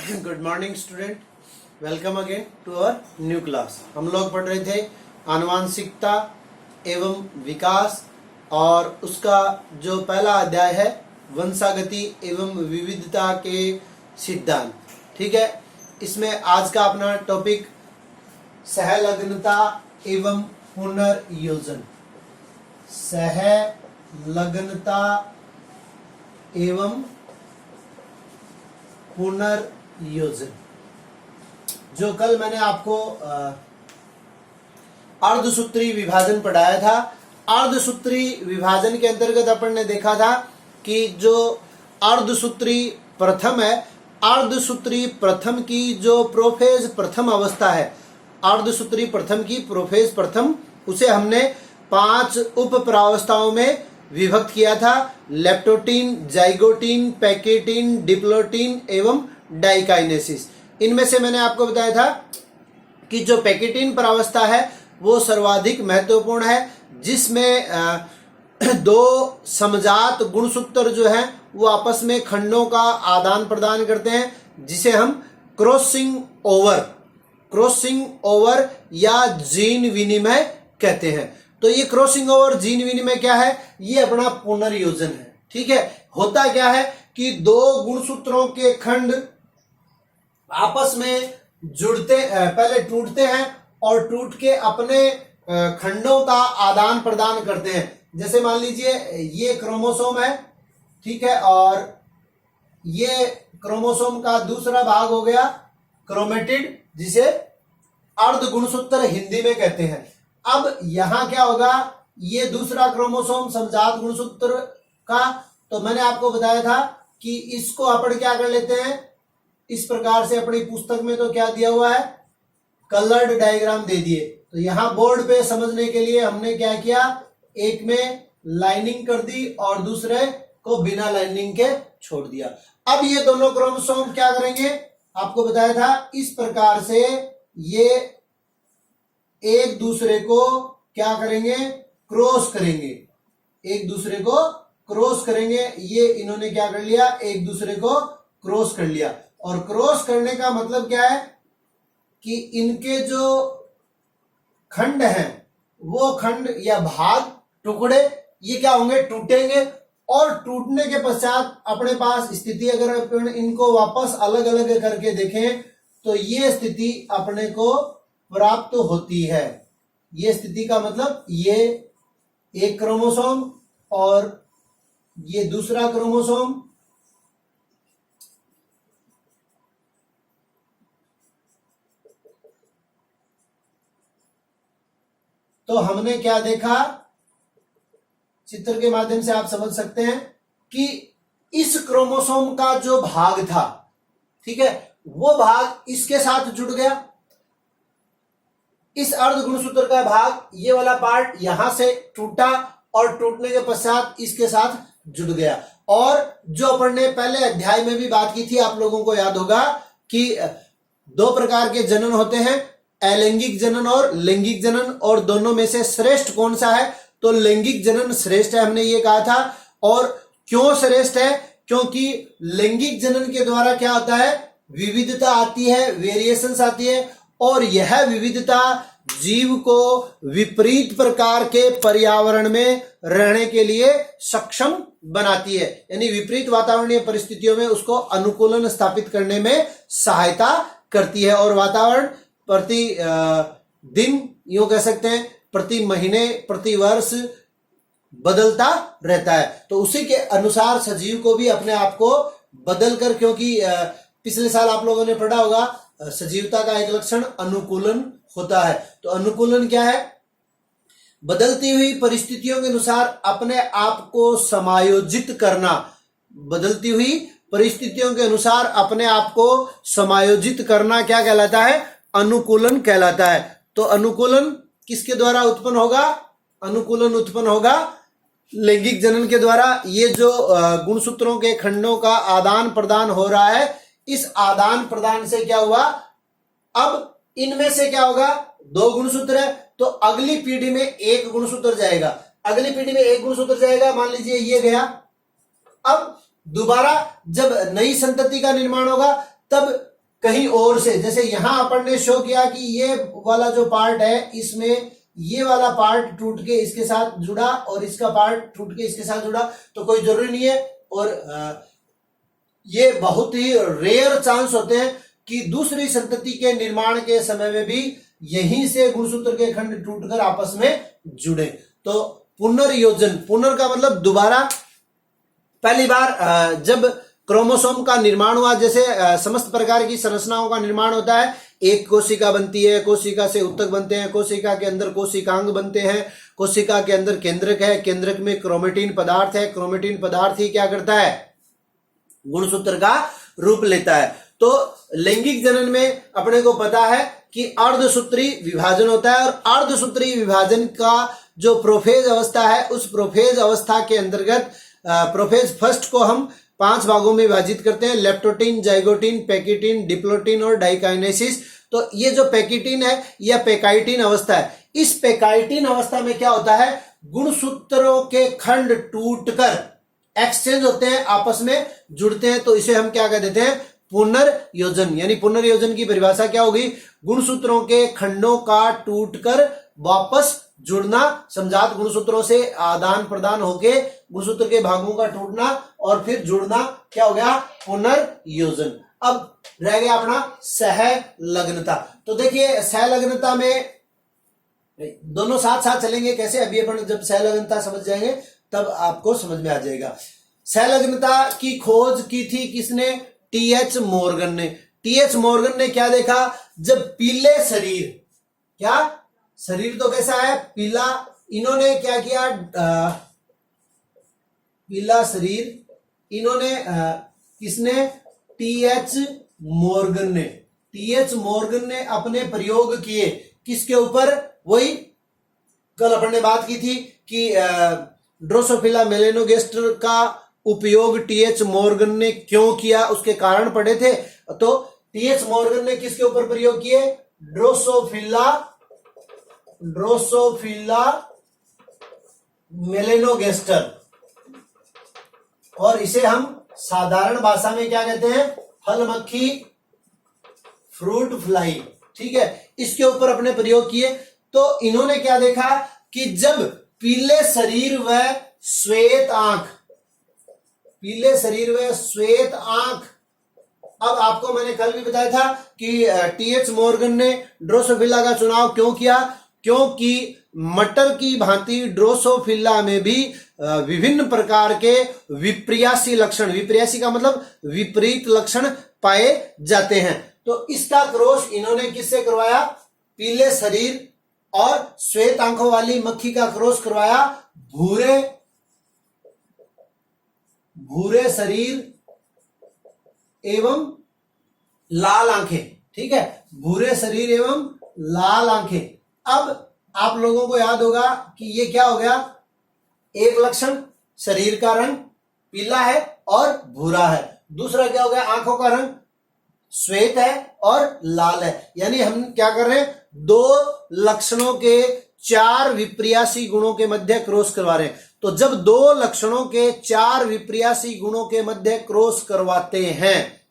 Good morning student, welcome again to our new class. हम लोग पढ़ रहे थे आनुवांशिकता एवं विकास और उसका जो पहला अध्याय है वंशागति एवं विविधता के सिद्धांत। ठीक है, इसमें आज का अपना टॉपिक सहलग्नता एवं पुनर्योजन। सहलग्नता एवं पुनर्योजन, जो कल मैंने आपको अर्धसूत्री विभाजन पढ़ाया था। अर्धसूत्री विभाजन के अंतर्गत अपन ने देखा था कि जो अर्धसूत्री प्रथम है, अर्धसूत्री प्रथम की जो प्रोफेज प्रथम अवस्था है, अर्धसूत्री प्रथम की प्रोफेज प्रथम, उसे हमने 5 उप प्रावस्थाओं में विभक्त किया था। लेप्टोटीन, जाइगोटीन, पैकेटीन, डिप्लोटीन एवं डाइकाइनेसिस। इनमें से मैंने आपको बताया था कि जो पैकेटीन प्रावस्था है वो सर्वाधिक महत्वपूर्ण है, जिसमें 2 समजात गुणसूत्र जो हैं वो आपस में खंडों का आदान प्रदान करते हैं, जिसे हम क्रॉसिंग ओवर या जीन विनिमय कहते हैं। तो ये क्रॉसिंग ओवर जीन विनिमय क्या है? ये अपना पुनर्योजन है। ठीक है, होता क्या है कि 2 गुणसूत्रों के खंड आपस में जुड़ते, पहले टूटते हैं और टूट के अपने खंडों का आदान प्रदान करते हैं। जैसे मान लीजिए ये क्रोमोसोम है, ठीक है, और ये क्रोमोसोम का दूसरा भाग हो गया क्रोमेटिड, जिसे अर्ध गुणसूत्र हिंदी में कहते हैं। अब यहां क्या होगा, ये दूसरा क्रोमोसोम समजात गुणसूत्र का, तो मैंने आपको बताया था कि इसको अपन क्या कर लेते हैं, इस प्रकार से अपनी पुस्तक में तो क्या दिया हुआ है, कलर्ड डायग्राम दे दिए। तो यहां बोर्ड पे समझने के लिए हमने क्या किया, एक में लाइनिंग कर दी और दूसरे को बिना लाइनिंग के छोड़ दिया। अब ये दोनों क्रोमोसोम क्या करेंगे, आपको बताया था, इस प्रकार से ये एक दूसरे को क्या करेंगे, क्रॉस करेंगे, एक दूसरे को क्रॉस करेंगे। ये इन्होंने क्या कर लिया, एक दूसरे को क्रॉस कर लिया। और क्रॉस करने का मतलब क्या है कि इनके जो खंड हैं वो खंड या भाग, टुकड़े, ये क्या होंगे, टूटेंगे। और टूटने के पश्चात अपने पास स्थिति, अगर अपन इनको वापस अलग अलग करके देखें तो ये स्थिति अपने को प्राप्त होती है। ये स्थिति का मतलब ये एक क्रोमोसोम और ये दूसरा क्रोमोसोम, तो हमने क्या देखा, चित्र के माध्यम से आप समझ सकते हैं कि इस क्रोमोसोम का जो भाग था, ठीक है, वो भाग इसके साथ जुड़ गया। इस अर्ध गुणसूत्र का भाग, ये वाला पार्ट यहां से टूटा और टूटने के पश्चात इसके साथ जुड़ गया। और जो अपन ने पहले अध्याय में भी बात की थी, आप लोगों को याद होगा कि 2 प्रकार के जनन होते हैं, अलैंगिक जनन और लैंगिक जनन, और दोनों में से श्रेष्ठ कौन सा है, तो लैंगिक जनन श्रेष्ठ है, हमने ये कहा था। और क्यों श्रेष्ठ है, क्योंकि लैंगिक जनन के द्वारा क्या होता है, विविधता आती है, वेरिएशंस आती है, और यह विविधता जीव को विपरीत प्रकार के पर्यावरण में रहने के लिए सक्षम बनाती है, यानी विपरीत वातावरणीय परिस्थितियों में उसको अनुकूलन स्थापित करने में सहायता करती है। और वातावरण प्रति दिन, यूं कह सकते हैं प्रति महीने, प्रति वर्ष बदलता रहता है। तो उसी के अनुसार सजीव को भी अपने आप को बदल कर, क्योंकि पिछले साल आप लोगों ने पढ़ा होगा, सजीवता का एक लक्षण अनुकूलन होता है। तो अनुकूलन क्या है, बदलती हुई परिस्थितियों के अनुसार अपने आप को समायोजित करना। बदलती हुई परिस्थितियों के अनुसार अपने आप को समायोजित करना क्या कहलाता है, अनुकूलन कहलाता है। तो अनुकूलन किसके द्वारा उत्पन्न होगा, अनुकूलन उत्पन्न होगा लैंगिक जनन के द्वारा। ये जो गुणसूत्रों के खंडों का आदान प्रदान हो रहा है, इस आदान प्रदान से क्या हुआ, अब इनमें से क्या होगा, 2 गुणसूत्र है, तो अगली पीढ़ी में 1 गुणसूत्र जाएगा, अगली पीढ़ी में 1 गुणसूत्र जाएगा। मान लीजिए ये गया, अब दोबारा जब नई संतति का निर्माण होगा तब कहीं और से, जैसे यहां अपन ने शो किया कि ये वाला जो पार्ट है इसमें ये वाला पार्ट टूट के इसके साथ जुड़ा और इसका पार्ट टूट के इसके साथ जुड़ा, तो कोई जरूरी नहीं है। और ये बहुत ही रेयर चांस होते हैं कि दूसरी संतति के निर्माण के समय में भी यहीं से गुणसूत्र के खंड टूटकर आपस में जुड़े। तो पुनर्योजन, पुनर् का मतलब दोबारा, पहली बार जब क्रोमोसोम का निर्माण हुआ, जैसे समस्त प्रकार की संरचनाओं का निर्माण होता है, एक कोशिका बनती है, कोशिका से उत्तक बनते हैं, कोशिका के अंदर कोशिकांग बनते हैं, कोशिका के अंदर केंद्रक है, केंद्रक में क्रोमेटिन पदार्थ है, क्रोमेटिन पदार्थ ही क्या करता है, गुणसूत्र का रूप लेता है। तो लैंगिक जनन में अपने को पता है कि अर्धसूत्री विभाजन होता है, और अर्धसूत्री विभाजन का जो प्रोफेज अवस्था है, उस प्रोफेज अवस्था के अंतर्गत प्रोफेज फर्स्ट को हम 5 भागों में विभाजित करते हैं, लेप्टोटिन, जाइगोटिन, पैकिटिन, डिप्लोटिन और डाइकाइनेसिस। तो ये जो पैकिटिन है यह पैकाइटिन अवस्था है। इस पैकाइटिन अवस्था में क्या होता है, गुणसूत्रों के खंड टूटकर एक्सचेंज होते हैं, आपस में जुड़ते हैं, तो इसे हम क्या कह देते हैं, पुनर्योजन। यानी पुनर्योजन की परिभाषा क्या होगी, गुणसूत्रों के खंडों का टूटकर वापस जुड़ना, समजात गुणसूत्रों से आदान प्रदान होके गुणसूत्र के भागों का टूटना और फिर जुड़ना, क्या हो गया, पुनर्योजन। अब रह गया अपना सहलग्नता। तो देखिए सहलग्नता में दोनों साथ साथ चलेंगे कैसे, अभी अपन जब सहलग्नता समझ जाएंगे तब आपको समझ में आ जाएगा। सहलग्नता की खोज की थी किसने, टीएच मॉर्गन ने। टीएच मॉर्गन ने क्या देखा, जब पीले शरीर, क्या शरीर तो कैसा है, पीला, इन्होंने क्या किया, पीला शरीर, इन्होंने किसने, टीएच मॉर्गन ने। टीएच मॉर्गन ने अपने प्रयोग किए किसके ऊपर, वही कल अपन ने बात की थी कि ड्रोसोफिला मेलेनोगेस्टर का उपयोग टीएच मॉर्गन ने क्यों किया, उसके कारण पढ़े थे। तो टीएच मॉर्गन ने किसके ऊपर प्रयोग किए, ड्रोसोफिला मेलेनोगेस्टर, और इसे हम साधारण भाषा में क्या कहते हैं, फल मक्खी, फ्रूट फ्लाई, ठीक है, इसके ऊपर अपने प्रयोग किए। तो इन्होंने क्या देखा कि जब पीले शरीर व श्वेत आंख, पीले शरीर व श्वेत आंख, अब आपको मैंने कल भी बताया था कि टीएच मॉर्गन ने ड्रोसोफिला का चुनाव क्यों किया, क्योंकि मटर की भांति ड्रोसोफिला में भी विभिन्न प्रकार के विप्रियासी लक्षण, विप्रियासी का मतलब विपरीत लक्षण पाए जाते हैं। तो इसका क्रॉस इन्होंने किससे करवाया, पीले शरीर और श्वेत आंखों वाली मक्खी का क्रॉस करवाया भूरे शरीर एवं लाल आंखें, ठीक है, भूरे शरीर एवं लाल आंखें। अब आप लोगों को याद होगा कि ये क्या हो गया, एक लक्षण शरीर का रंग पीला है और भूरा है, दूसरा क्या हो गया, आंखों का रंग श्वेत है और लाल है। यानी हम क्या कर रहे हैं, 2 लक्षणों के 4 विप्रियासी गुणों के मध्य क्रॉस करवा रहे हैं। तो जब 2 लक्षणों के 4 विप्रियासी गुणों के मध्य क्रॉस करवाते हैं,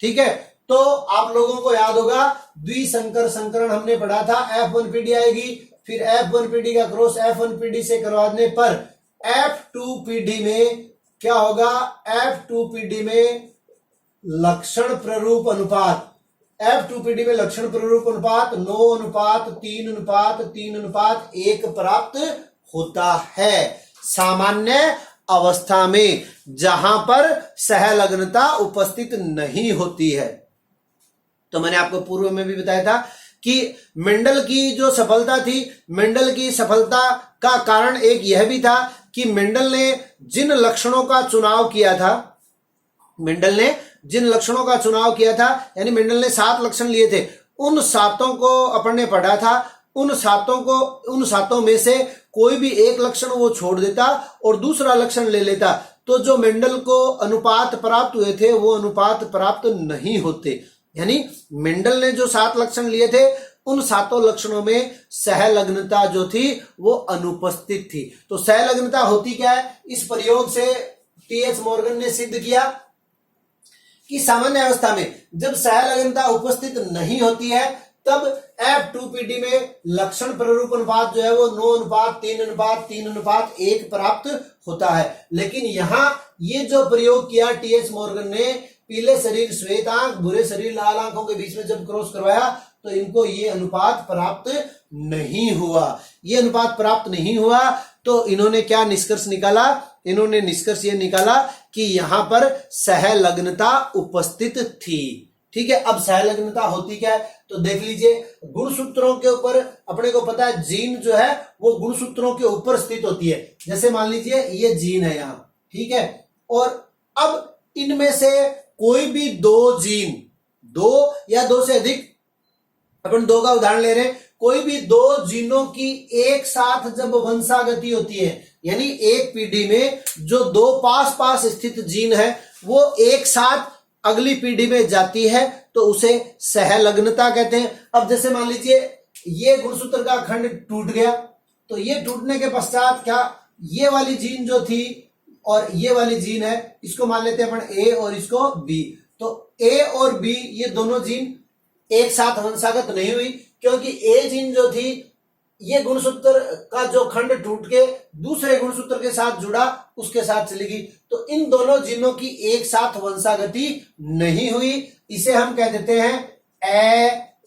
ठीक है, तो आप लोगों को याद होगा द्विसंकर संकरण हमने पढ़ा था, F1PD आएगी, फिर F1PD का क्रॉस F1PD से करवाने पर F2PD में क्या होगा, F2PD में लक्षण प्ररूप अनुपात, F2PD में लक्षण प्ररूप अनुपात 9:3:3:3:1 प्राप्त होता है सामान्य अवस्था में, जहां पर सहलग्नता उपस्थित नहीं होती है। तो मैंने आपको पूर्व में भी बताया था कि मेंडल की जो सफलता थी, मेंडल की सफलता का कारण एक यह भी था कि मेंडल ने जिन लक्षणों का चुनाव किया था, मेंडल ने जिन लक्षणों का चुनाव किया था, यानी मेंडल ने 7 लक्षण लिए थे, उन 7 को अपन ने पढ़ा था, उन 7 में से कोई भी एक लक्षण वो छोड़ देता और दूसरा लक्षण ले लेता, तो जो मेंडल को अनुपात प्राप्त हुए थे वो अनुपात प्राप्त नहीं होते। यानी मेंडल ने जो 7 लक्षण लिए थे, उन 7 लक्षणों में सहलग्नता जो थी वो अनुपस्थित थी। तो सहलग्नता होती क्या है, इस प्रयोग से टीएच मॉर्गन ने सिद्ध किया कि सामान्य अवस्था में जब सहलग्नता उपस्थित नहीं होती है तब F2PD में लक्षण प्ररूप अनुपात जो है वो 9:3:3:1 प्राप्त होता है। लेकिन यहां ये जो प्रयोग किया टीएच मॉर्गन ने, पीले शरीर श्वेत आंख, भूरे शरीर लाल आंखों के बीच में जब क्रॉस करवाया तो इनको ये अनुपात प्राप्त नहीं हुआ। ये अनुपात प्राप्त नहीं हुआ तो इन्होंने क्या निष्कर्ष निकाला? इन्होंने निष्कर्ष ये निकाला कि यहां पर सहलग्नता उपस्थित थी। ठीक है, अब सहलग्नता होती क्या है तो देख लीजिए। गुणसूत्रों के ऊपर अपने को पता है जीन जो है वो गुणसूत्रों के ऊपर स्थित होती है। जैसे मान लीजिए ये जीन है यहां, ठीक है, और अब इनमें से कोई भी दो जीन, दो या दो से अधिक, अपन दो का उदाहरण ले रहे हैं, कोई भी दो जीनों की एक साथ जब वंशागति होती है, यानी एक पीढ़ी में जो दो पास पास स्थित जीन है वो एक साथ अगली पीढ़ी में जाती है तो उसे सहलग्नता कहते हैं। अब जैसे मान लीजिए ये गुणसूत्र का खंड टूट गया तो ये टूटने के पश्चात क्या, ये वाली जीन जो थी और ये वाली जीन है, इसको मान लेते हैं अपन ए और इसको बी। तो ए और बी ये दोनों जीन एक साथ वंशागत नहीं हुई क्योंकि ए जीन जो थी ये गुणसूत्र का जो खंड टूट के दूसरे गुणसूत्र के साथ जुड़ा उसके साथ चली गई। तो इन दोनों जीनों की एक साथ वंशागति नहीं हुई, इसे हम कह देते हैं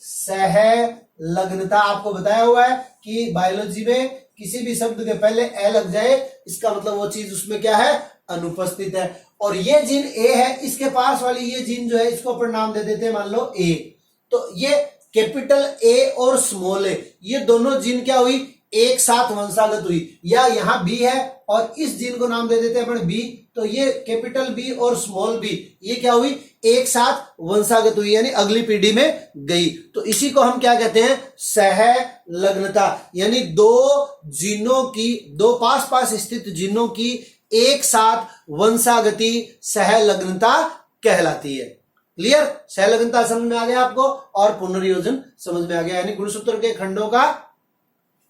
असहलग्नता। आपको बताया हुआ है कि बायोलॉजी में किसी भी शब्द के पहले ए लग जाए इसका मतलब वो चीज उसमें क्या है, अनुपस्थित है। और ये जीन ए है, इसके पास वाली ये जीन जो है इसको अपन नाम दे देते हैं मान लो ए। तो ये कैपिटल ए और स्मॉल ए ये दोनों जीन क्या हुई, एक साथ वंशागत हुई। या यहां बी है और इस जीन को नाम दे देते हैं अपन बी, तो ये कैपिटल बी और स्मॉल बी ये क्या हुई, एक साथ वंशागत हुई, यानी अगली पीढ़ी में गई। तो इसी को हम क्या कहते हैं, सहलग्नता। यानी दो जीनों की, दो पास पास स्थित जीनों की एक साथ वंशागति सहलग्नता कहलाती है। क्लियर, सहलग्नता समझ में आ गया आपको और पुनर्योजन समझ में आ गया। यानी गुणसूत्र के खंडों का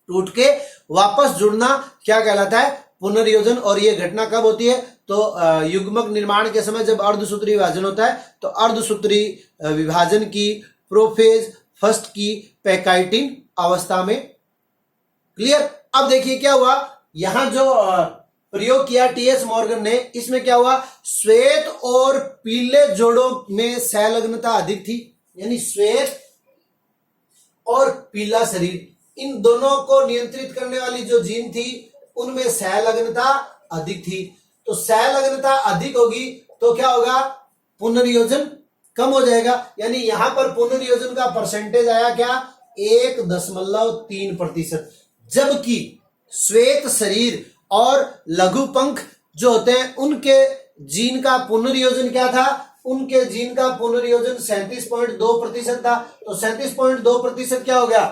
टूट के वापस जुड़ना क्या कहलाता है, पुनर्योजन। और ये घटना कब होती है तो युग्मक निर्माण के समय जब अर्धसूत्री विभाजन होता है तो अर्धसूत्री विभाजन की प्रोफेज फर्स्ट की पैकाइटिन अवस्था में। क्लियर। अब देखिए क्या हुआ, यहां जो प्रयोग किया टीएच मॉर्गन ने, इसमें क्या हुआ, श्वेत और पीले जोड़ों में सहलग्नता अधिक थी। यानी श्वेत और पीला शरीर इन दोनों को नियंत्रित करने वाली जो जीन थी उनमें सहलग्नता अधिक थी। तो सहलग्नता अधिक होगी तो क्या होगा, पुनर्योजन कम हो जाएगा। यानी यहां पर पुनर्योजन का परसेंटेज आया क्या, 1.3%। जबकि श्वेत शरीर और लघु पंख जो होते हैं उनके जीन का पुनर्योजन क्या था, उनके जीन का पुनर्योजन 37.2% था। तो 37.2% क्या हो गया,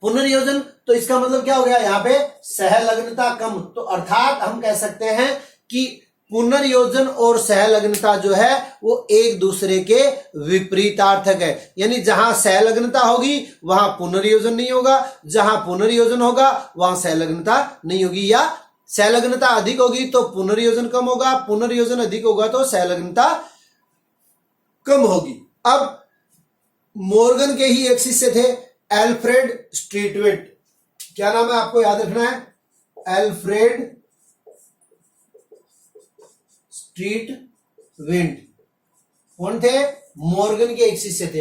पुनर्योजन। तो इसका मतलब क्या हो गया, यहां पे सहलग्नता कम। तो अर्थात हम कह सकते हैं कि पुनर्योजन और सहलग्नता जो है वो एक दूसरे के विपरीतार्थक है। यानी जहां सहलग्नता होगी वहां पुनर्योजन नहीं होगा, जहां पुनर्योजन होगा वहां सहलग्नता नहीं होगी। या सहलग्नता अधिक होगी तो पुनर्योजन कम होगा, पुनर्योजन अधिक होगा तो सहलग्नता कम होगी। अब मॉर्गन के ही एक शिष्य थे एल्फ्रेड स्ट्रीटवेंट। क्या नाम है आपको याद रखना है, एल्फ्रेड स्ट्रीटवेंट। कौन थे, मॉर्गन के एक शिष्य थे।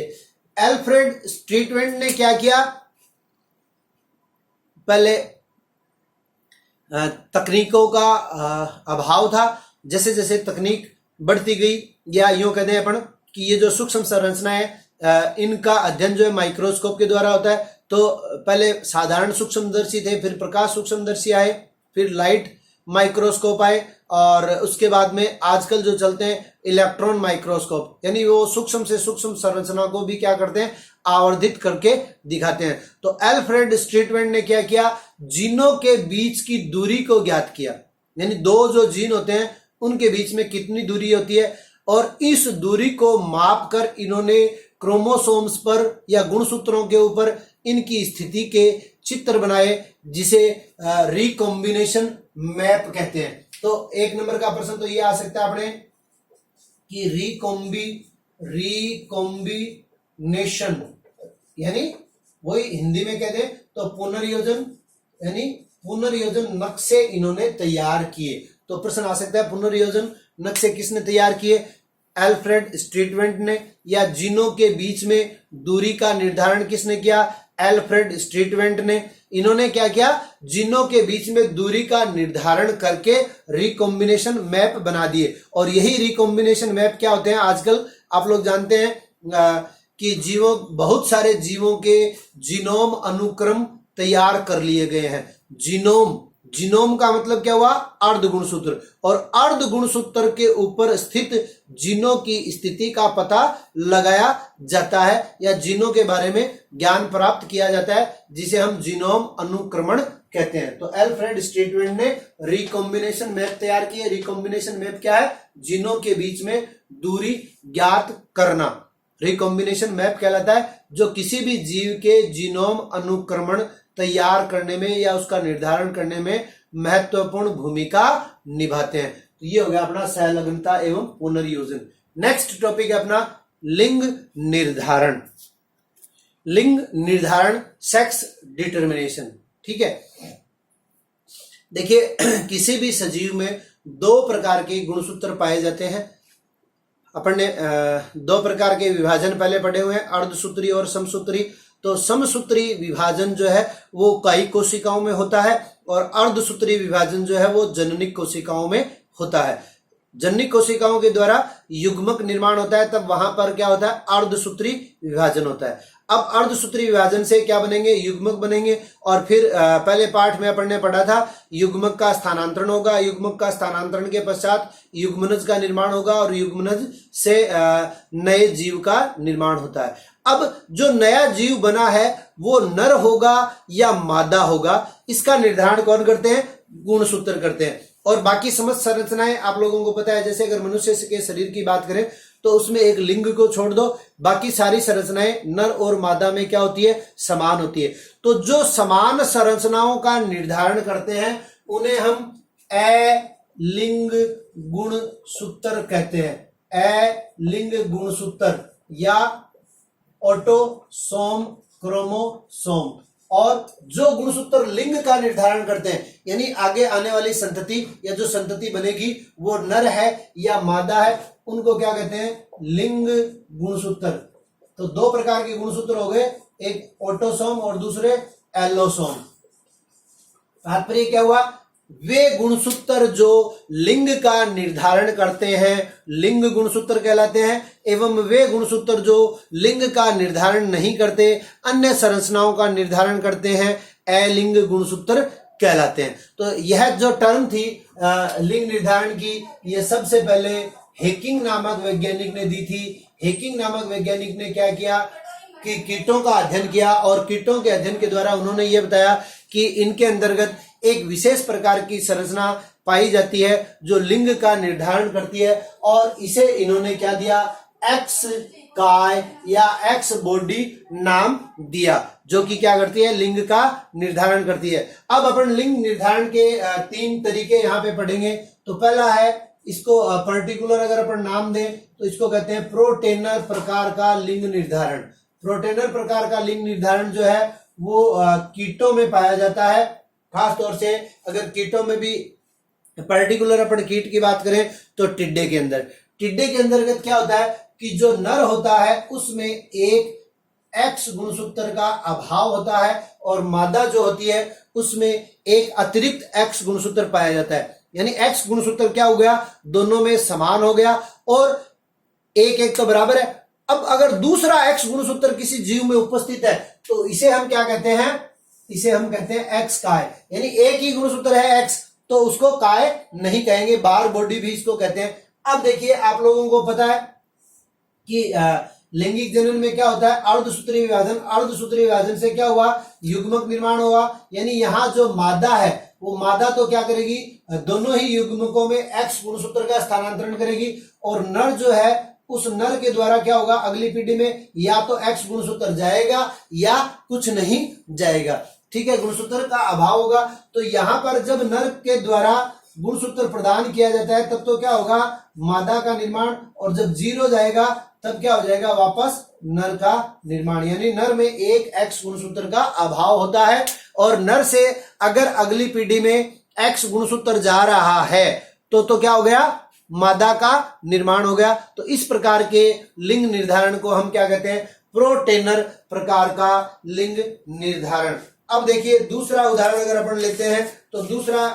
एल्फ्रेड स्ट्रीटवेंट ने क्या किया, पहले तकनीकों का अभाव था, जैसे जैसे तकनीक बढ़ती गई, या यूं कहते हैं अपन कि ये जो सूक्ष्म संरचना है इनका अध्ययन जो है माइक्रोस्कोप के द्वारा होता है। तो पहले साधारण सूक्ष्मदर्शी थे, फिर प्रकाश सूक्ष्मदर्शी आए, फिर लाइट माइक्रोस्कोप आए, और उसके बाद में आजकल जो चलते हैं इलेक्ट्रॉन माइक्रोस्कोप, यानी वो सूक्ष्म से सूक्ष्म संरचना को भी क्या करते हैं, आवर्धित करके दिखाते हैं। तो एल्फ्रेड स्ट्रीटवेंट ने क्या किया, जीनों के बीच की दूरी को ज्ञात किया। यानी दो जो जीन होते हैं उनके बीच में कितनी दूरी होती है, और इस दूरी को माप कर इन्होंने क्रोमोसोम्स पर या गुणसूत्रों के ऊपर इनकी स्थिति के चित्र बनाए, जिसे रिकॉम्बिनेशन मैप कहते हैं। तो एक नंबर का प्रश्न तो ये आ सकता है अपने कि रिकॉम्बिनेशन, यानी वही हिंदी में कहते हैं तो पुनर्योजन, यानी पुनर्योजन नक्शे इन्होंने तैयार किए। तो प्रश्न आ सकता है पुनर्योजन नक्शे किसने तैयार किए? अल्फ्रेड स्ट्रीटवेंट ने। या जीनों के बीच में दूरी का निर्धारण किसने किया? अल्फ्रेड स्ट्रीटवेंट ने। इन्होंने क्या किया? जीनों के बीच में दूरी का निर्धारण करके रिकॉम्बिनेशन मैप बना दिए। और यही रिकॉम्बिनेशन मैप क्या होते हैं? आजकल आप लोग जानते हैं कि बहुत सारे जीवों के जीनोम अनुक्रम तैयार कर लिए गए हैं। जीनोम का मतलब क्या हुआ? अर्ध गुणसूत्र। और अर्ध गुणसूत्र के ऊपर स्थित जीनों की स्थिति का पता लगाया जाता है या जीनों के बारे में ज्ञान प्राप्त किया जाता है, जिसे हम जीनोम अनुक्रमण कहते हैं। तो अल्फ्रेड स्ट्रीटवेंट ने रिकॉम्बिनेशन मैप तैयार किए। रिकॉम्बिनेशन मैप क्या है? जीनों के बीच में दूरी ज्ञात करना रिकॉम्बिनेशन मैप कहलाता है, जो किसी भी जीव के जीनोम अनुक्रमण तैयार करने में या उसका निर्धारण करने में महत्वपूर्ण भूमिका निभाते हैं। तो ये हो गया अपना सहलग्नता एवं पुनर्योजन। नेक्स्ट टॉपिक है अपना लिंग निर्धारण। लिंग निर्धारण, सेक्स डिटर्मिनेशन। ठीक है, देखिए किसी भी सजीव में दो प्रकार के गुणसूत्र पाए जाते हैं। अपन ने दो प्रकार के विभाजन पहले पढ़े हुए हैं, अर्धसूत्री और समसूत्री। तो समसूत्री विभाजन जो है वो कायिक कोशिकाओं में होता है और अर्धसूत्री विभाजन जो है वो जननिक कोशिकाओं में होता है। जननिक कोशिकाओं के द्वारा युग्मक निर्माण होता है, तब वहां पर क्या होता है? अर्धसूत्री विभाजन होता है। अब अर्धसूत्री विभाजन से क्या बनेंगे? युग्मक बनेंगे। और फिर पहले पाठ में अपन ने पढ़ा था युग्मक का स्थानांतरण होगा। युग्मक का स्थानांतरण के पश्चात युग्मनज का निर्माण होगा और युग्मनज से नए जीव का निर्माण होता है। अब जो नया जीव बना है वो नर होगा या मादा होगा, इसका निर्धारण कौन करते हैं? गुणसूत्र करते हैं। और बाकी समस्त संरचनाएं आप लोगों को पता है, जैसे अगर मनुष्य के शरीर की बात करें तो उसमें एक लिंग को छोड़ दो, बाकी सारी संरचनाएं नर और मादा में क्या होती है? समान होती है। तो जो समान संरचनाओं का निर्धारण करते हैं उन्हें हम अलिंग गुणसूत्र कहते हैं। अलिंग गुणसूत्र या ऑटोसोम क्रोमोसोम। और जो गुणसूत्र लिंग का निर्धारण करते हैं, यानी आगे आने वाली संतति या जो संतति बनेगी वो नर है या मादा है, उनको क्या कहते हैं? लिंग गुणसूत्र। तो दो प्रकार के गुणसूत्र हो गए, एक ऑटोसोम और दूसरे एलोसोम। तात्पर्य क्या हुआ? वे गुणसूत्र जो लिंग का निर्धारण करते हैं लिंग गुणसूत्र कहलाते हैं, एवं वे गुणसूत्र जो लिंग का निर्धारण नहीं करते, अन्य संरचनाओं का निर्धारण करते हैं, अलिंग गुणसूत्र कहलाते हैं। तो यह जो टर्म थी लिंग निर्धारण की, यह सबसे पहले हेकिंग नामक वैज्ञानिक ने दी थी। हेकिंग नामक वैज्ञानिक ने क्या किया कि कीटों का अध्ययन किया और कीटों के अध्ययन के द्वारा उन्होंने ये बताया कि इनके अंतर्गत एक विशेष प्रकार की संरचना पाई जाती है जो लिंग का निर्धारण करती है, और इसे इन्होंने क्या दिया? एक्स काय या एक्स बॉडी नाम दिया, जो कि क्या करती है? लिंग का निर्धारण करती है। अब अपन लिंग निर्धारण के तीन तरीके यहाँ पे पढ़ेंगे। तो पहला है, इसको पर्टिकुलर अगर अपन नाम दें तो इसको कहते हैं प्रोटेनर प्रकार का लिंग निर्धारण। प्रोटेनर प्रकार का लिंग निर्धारण जो है वो कीटों में पाया जाता है। खास तौर से अगर कीटों में भी पर्टिकुलर अपन कीट की बात करें तो टिड्डे के अंतर्गत क्या होता है कि जो नर होता है उसमें एक एक्स गुणसूत्र का अभाव होता है और मादा जो होती है उसमें एक अतिरिक्त एक्स गुणसूत्र पाया जाता है। यानी एक्स गुणसूत्र क्या हो गया? दोनों में समान हो गया और एक एक तो बराबर है। अब अगर दूसरा एक्स गुणसूत्र किसी जीव में उपस्थित है तो इसे हम क्या कहते हैं? इसे हम कहते हैं एक्स काय। यानी एक ही गुणसूत्र है एक्स, तो उसको काय नहीं कहेंगे, बार बॉडी भी इसको कहते हैं। अब देखिए आप लोगों को पता है कि लैंगिक जनन में क्या होता है? अर्धसूत्री विभाजन। अर्धसूत्री विभाजन से क्या हुआ? युग्मक निर्माण हुआ। यानी यहाँ जो मादा है वो मादा तो क्या करेगी? दोनों ही युग्मकों में एक्स गुणसूत्र का स्थानांतरण करेगी, और नर जो है उस नर के द्वारा क्या होगा? अगली पीढ़ी में या तो एक्स गुणसूत्र जाएगा या कुछ नहीं जाएगा। ठीक है, गुणसूत्र का अभाव होगा। तो यहां पर जब नर के द्वारा गुणसूत्र प्रदान किया जाता है तब तो क्या होगा, मादा का निर्माण, और जब 0 जाएगा तब क्या हो जाएगा, वापस नर का निर्माण। यानी नर में एक X गुणसूत्र का अभाव होता है, और नर से अगर अगली पीढ़ी में X गुणसूत्र जा रहा है तो क्या हो गया, मादा का निर्माण हो गया। तो इस प्रकार के लिंग निर्धारण को हम क्या कहते हैं, प्रोटेनर प्रकार का लिंग निर्धारण। अब देखिए दूसरा उदाहरण अगर अपन लेते हैं तो दूसरा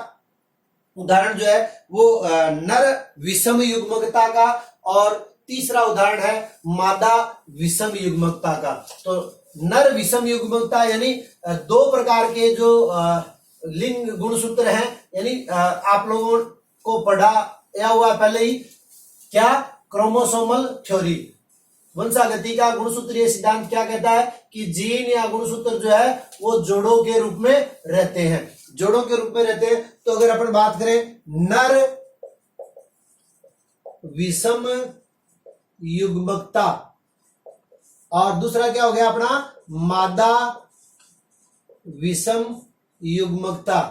उदाहरण जो है वो नर विषम युग्मकता का, और तीसरा उदाहरण है मादा विषम युग्मकता का। तो नर विषम युग्मकता यानी दो प्रकार के जो लिंग गुणसूत्र हैं, यानी आप लोगों को पढ़ाया हुआ पहले ही, क्या, क्रोमोसोमल थ्योरी, वंशागति का गुणसूत्रीय सिद्धांत क्या कहता है कि जीन या गुणसूत्र जो है वो जोड़ों के रूप में रहते हैं, जोड़ों के रूप में रहते हैं। तो अगर अपन बात करें नर विषम युग्मकता, और दूसरा क्या हो गया अपना, मादा विषम युग्मकता।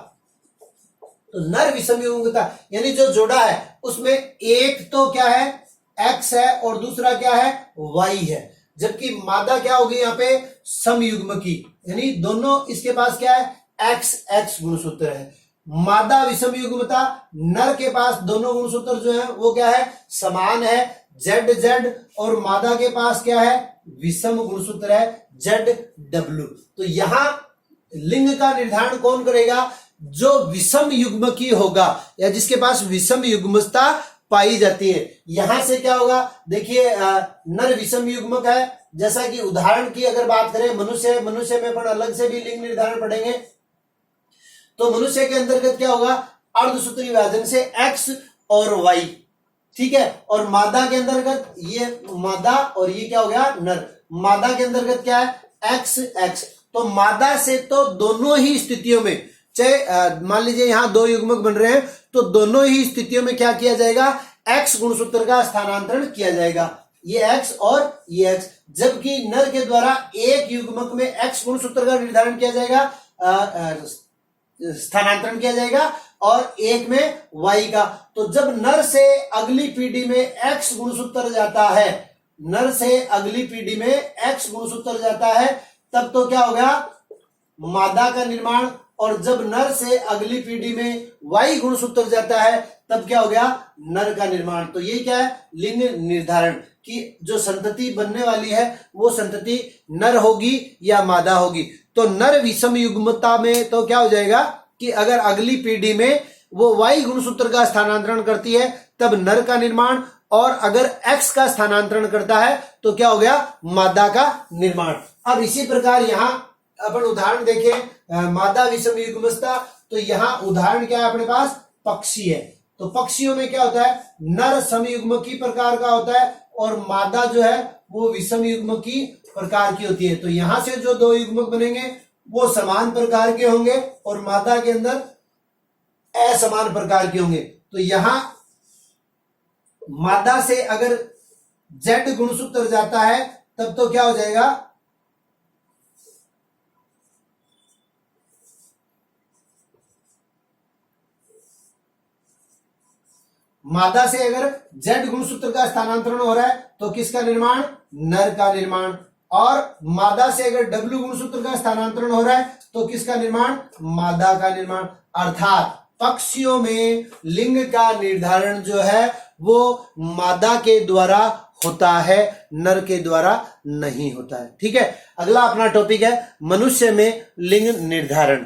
तो नर विषम युग्मकता यानी जो जोड़ा है उसमें एक तो क्या है, X है, और दूसरा क्या है, Y है। जबकि मादा क्या होगी यहाँ पे, समयुग्मकी, यानी दोनों इसके पास क्या है, XX गुणसूत्र है। मादा विषम युग्मता, नर के पास दोनों गुणसूत्र जो है वो क्या है, समान है, ZZ, और मादा के पास क्या है, विषम गुणसूत्र है, ZW। तो यहां लिंग का निर्धारण कौन करेगा, जो विषम युग्मकी होगा या जिसके पास विषम युग्मता पाई जाती है। यहां से क्या होगा, देखिए नर विषम युग्मक है, जैसा कि उदाहरण की अगर बात करें मनुष्य में अपन अलग से भी लिंग निर्धारण पढ़ेंगे। तो मनुष्य के अंतर्गत क्या होगा, अर्धसूत्री विभाजन से X और Y, ठीक है। और मादा के अंतर्गत ये मादा और ये क्या हो गया, नर। मादा के अंतर्गत क्या है, XX। तो मादा से तो दोनों ही स्थितियों में, चाहे मान लीजिए यहां दो युग्मक बन रहे हैं तो दोनों ही स्थितियों में क्या किया जाएगा, X गुणसूत्र का स्थानांतरण किया जाएगा, ये X और ये X। जबकि नर के द्वारा एक युग्मक में X गुणसूत्र का निर्धारण किया जाएगा, स्थानांतरण किया जाएगा, और एक में Y का। तो जब नर से अगली पीढ़ी में X गुणसूत्र जाता है, नर से अगली पीढ़ी में X गुणसूत्र जाता है, तब तो क्या होगा, मादा का निर्माण। और जब नर से अगली पीढ़ी में Y गुणसूत्र जाता है तब क्या हो गया, नर का निर्माण। तो ये क्या है, लिंग निर्धारण कि जो संतति बनने वाली है वो संतति नर होगी या मादा होगी। तो नर विषम युग्मता में तो क्या हो जाएगा कि अगर अगली पीढ़ी में वो Y गुणसूत्र का स्थानांतरण करती है तब नर का निर्माण, और अगर X का स्थानांतरण करता है तो क्या हो गया, मादा का निर्माण। अब इसी प्रकार यहां अपन उदाहरण देखें, मादा विषम युग्मता। तो यहां उदाहरण क्या है अपने पास, पक्षी है। तो पक्षियों में क्या होता है, नर समयुग्मकी प्रकार का होता है, और मादा जो है वो विषम युग्मकी प्रकार की होती है। तो यहां से जो दो युग्मक बनेंगे वो समान प्रकार के होंगे, और मादा के अंदर असमान प्रकार के होंगे। तो यहां मादा से अगर Z गुणसूत्र जाता है तब तो क्या हो जाएगा, मादा से अगर Z गुणसूत्र का स्थानांतरण हो रहा है तो किसका निर्माण, नर का निर्माण। और मादा से अगर W गुणसूत्र का स्थानांतरण हो रहा है तो किसका निर्माण, मादा का निर्माण। अर्थात पक्षियों में लिंग का निर्धारण जो है वो मादा के द्वारा होता है, नर के द्वारा नहीं होता है। ठीक है, अगला अपना टॉपिक है मनुष्य में लिंग निर्धारण।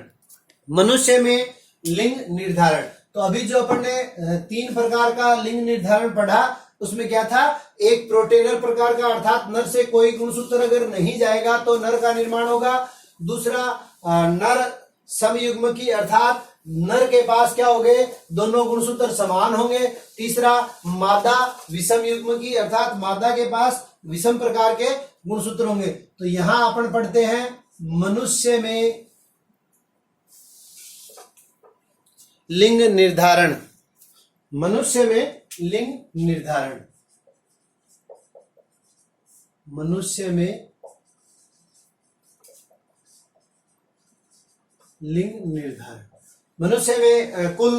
मनुष्य में लिंग निर्धारण, तो अभी जो अपन ने 3 प्रकार का लिंग निर्धारण पढ़ा उसमें क्या था, एक प्रोटेनर प्रकार का, अर्थात नर से कोई गुणसूत्र अगर नहीं जाएगा तो नर का निर्माण होगा। दूसरा नर समयुग्मकी, अर्थात नर के पास क्या होंगे, दोनों गुणसूत्र समान होंगे। तीसरा मादा विषम युग्मकी, अर्थात मादा के पास विषम प्रकार के गुणसूत्र होंगे। तो यहां अपन पढ़ते हैं मनुष्य में लिंग निर्धारण। मनुष्य में लिंग निर्धारण, मनुष्य में लिंग निर्धारण। मनुष्य में कुल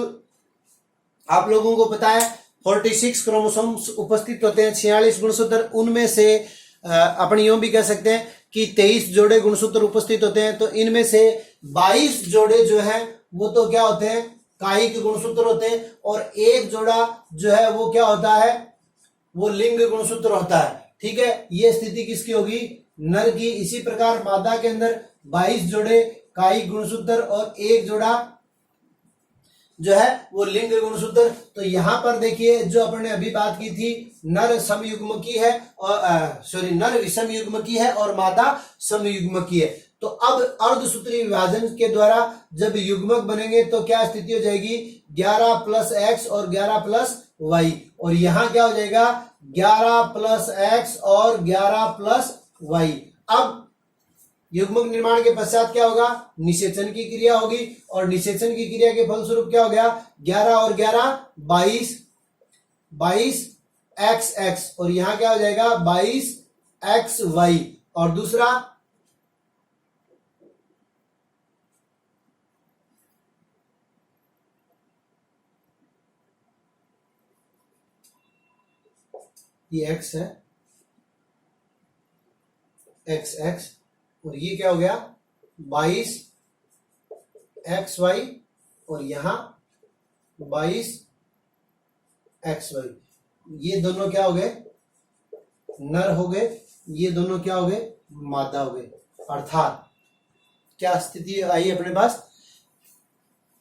आप लोगों को पता है 46 क्रोमोसोम्स उपस्थित होते हैं, 46 गुणसूत्र, उनमें से अपन यूं भी कह सकते हैं कि 23 जोड़े गुणसूत्र उपस्थित होते हैं। तो इनमें से 22 जोड़े जो है वो तो क्या होते हैं, कायिक गुणसूत्र होते हैं, और एक जोड़ा जो है वो क्या होता है, वो लिंग गुणसूत्र होता है। ठीक है, ये स्थिति किसकी होगी, नर की। इसी प्रकार मादा के अंदर 22 जोड़े कायिक गुणसूत्र और एक जोड़ा जो है वो लिंग गुणसूत्र। तो यहां पर देखिए जो अपन ने अभी बात की थी, नर समयुग्मकी है और नर विषम युग्मकी है और मादा समयुग्मकी है। तो अब अर्धसूत्री विभाजन के द्वारा जब युग्मक बनेंगे तो क्या स्थिति हो जाएगी, 11 प्लस एक्स और 11 प्लस वाई, और यहां क्या हो जाएगा 11 प्लस एक्स और 11 प्लस वाई। अब युग्मक निर्माण के पश्चात क्या होगा, निषेचन की क्रिया होगी, और निषेचन की क्रिया के फलस्वरूप क्या हो गया, 11 और 11 22, 22 एक्स एक्स, और यहां क्या हो जाएगा 22 एक्स वाई। और दूसरा ये एक्स है, एक्स एक्स, और ये क्या हो गया 22 एक्स वाई, और यहां 22 एक्स वाई। ये दोनों क्या हो गए, नर हो गए, ये दोनों क्या हो गए, मादा हो गए। अर्थात क्या स्थिति आई अपने पास,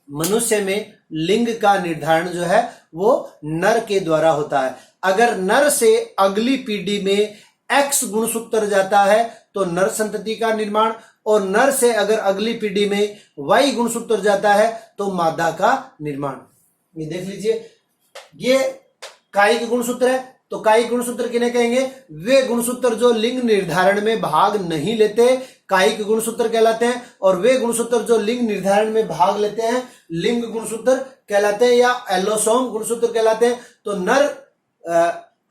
मनुष्य में लिंग का निर्धारण जो है वो नर के द्वारा होता है। अगर नर से अगली पीढ़ी में एक्स गुणसूत्र जाता है तो नर संतति का निर्माण, और नर से अगर अगली पीढ़ी में वाई गुणसूत्र जाता है तो मादा का निर्माण। ये देख लीजिए, ये कायिक गुणसूत्र है। तो कायिक गुणसूत्र किन्हें कहेंगे, वे गुणसूत्र जो लिंग निर्धारण में भाग नहीं लेते कायिक गुणसूत्र कहलाते हैं, और वे गुणसूत्र जो लिंग निर्धारण में भाग लेते हैं लिंग गुणसूत्र कहलाते हैं या एलोसोम गुणसूत्र कहलाते हैं। तो नर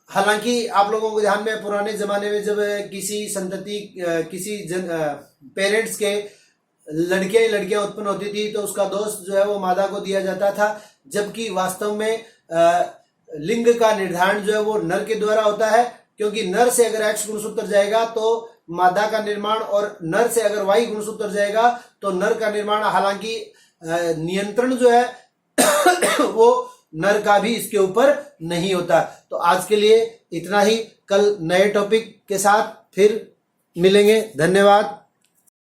हालांकि आप लोगों को ध्यान में, पुराने जमाने में जब किसी संतति किसी पेरेंट्स के लड़कियां उत्पन्न होती थी तो उसका दोष जो है वो मादा को दिया जाता था, जबकि वास्तव में लिंग का निर्धारण जो है वो नर के द्वारा होता है, क्योंकि नर से अगर एक्स गुणसूत्र जाएगा तो मादा का निर्माण, और नर से अगर वाई गुणसूत्र जाएगा तो नर का निर्माण। हालांकि नियंत्रण जो है वो नर का भी इसके ऊपर नहीं होता। तो आज के लिए इतना ही, कल नए टॉपिक के साथ फिर मिलेंगे। धन्यवाद।